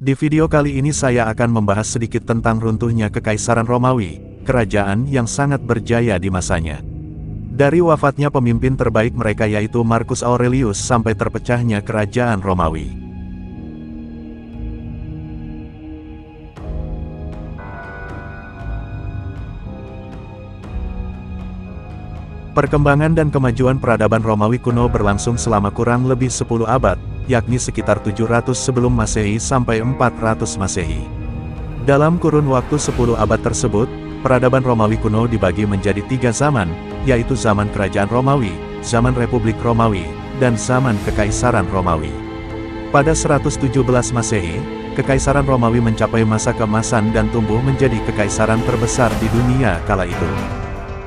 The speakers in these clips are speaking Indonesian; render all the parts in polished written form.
Di video kali ini saya akan membahas sedikit tentang runtuhnya Kekaisaran Romawi, kerajaan yang sangat berjaya di masanya. Dari wafatnya pemimpin terbaik mereka yaitu Marcus Aurelius sampai terpecahnya kerajaan Romawi. Perkembangan dan kemajuan peradaban Romawi kuno berlangsung selama kurang lebih 10 abad, yakni sekitar 700 sebelum Masehi sampai 400 Masehi. Dalam kurun waktu 10 abad tersebut, peradaban Romawi kuno dibagi menjadi 3 zaman, yaitu zaman Kerajaan Romawi, zaman Republik Romawi, dan zaman Kekaisaran Romawi. Pada 117 Masehi, Kekaisaran Romawi mencapai masa keemasan dan tumbuh menjadi kekaisaran terbesar di dunia kala itu.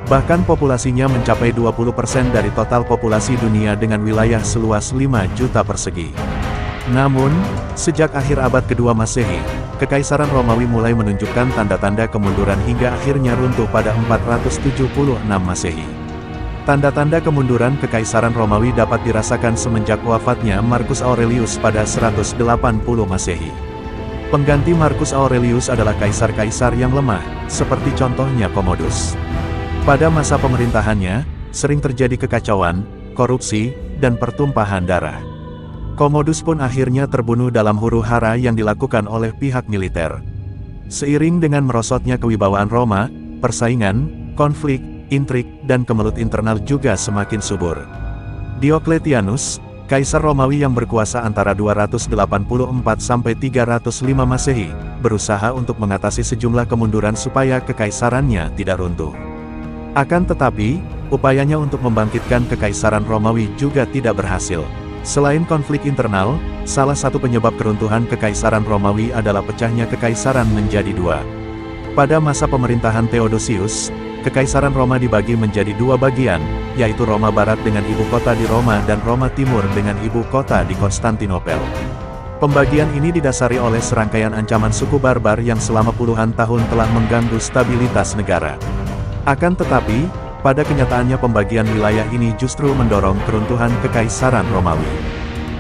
Bahkan populasinya mencapai 20% dari total populasi dunia dengan wilayah seluas 5 juta persegi. Namun, sejak akhir abad kedua Masehi, Kekaisaran Romawi mulai menunjukkan tanda-tanda kemunduran hingga akhirnya runtuh pada 476 Masehi. Tanda-tanda kemunduran Kekaisaran Romawi dapat dirasakan semenjak wafatnya Marcus Aurelius pada 180 Masehi. Pengganti Marcus Aurelius adalah kaisar-kaisar yang lemah, seperti contohnya Commodus. Pada masa pemerintahannya, sering terjadi kekacauan, korupsi, dan pertumpahan darah. Commodus pun akhirnya terbunuh dalam huru-hara yang dilakukan oleh pihak militer. Seiring dengan merosotnya kewibawaan Roma, persaingan, konflik, intrik, dan kemelut internal juga semakin subur. Diocletianus, kaisar Romawi yang berkuasa antara 284 sampai 305 Masehi, berusaha untuk mengatasi sejumlah kemunduran supaya kekaisarannya tidak runtuh. Akan tetapi, upayanya untuk membangkitkan Kekaisaran Romawi juga tidak berhasil. Selain konflik internal, salah satu penyebab keruntuhan Kekaisaran Romawi adalah pecahnya kekaisaran menjadi dua. Pada masa pemerintahan Theodosius, Kekaisaran Roma dibagi menjadi dua bagian, yaitu Roma Barat dengan ibu kota di Roma dan Roma Timur dengan ibu kota di Konstantinopel. Pembagian ini didasari oleh serangkaian ancaman suku barbar yang selama puluhan tahun telah mengganggu stabilitas negara. Akan tetapi, pada kenyataannya pembagian wilayah ini justru mendorong keruntuhan Kekaisaran Romawi.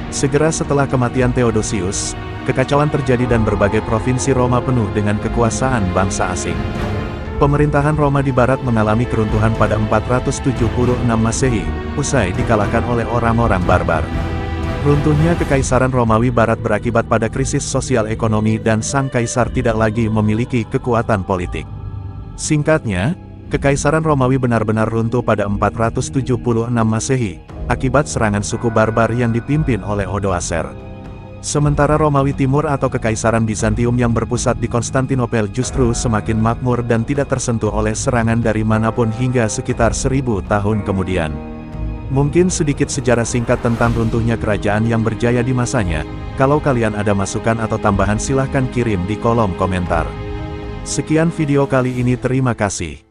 Segera setelah kematian Theodosius, kekacauan terjadi dan berbagai provinsi Roma penuh dengan kekuasaan bangsa asing. Pemerintahan Roma di Barat mengalami keruntuhan pada 476 Masehi, usai dikalahkan oleh orang-orang barbar. Runtuhnya Kekaisaran Romawi Barat berakibat pada krisis sosial ekonomi dan sang kaisar tidak lagi memiliki kekuatan politik. Singkatnya, Kekaisaran Romawi benar-benar runtuh pada 476 Masehi, akibat serangan suku barbar yang dipimpin oleh Odoacer. Sementara Romawi Timur atau Kekaisaran Bizantium yang berpusat di Konstantinopel justru semakin makmur dan tidak tersentuh oleh serangan dari manapun hingga sekitar 1000 tahun kemudian. Mungkin sedikit sejarah singkat tentang runtuhnya kerajaan yang berjaya di masanya. Kalau kalian ada masukan atau tambahan silahkan kirim di kolom komentar. Sekian video kali ini, terima kasih.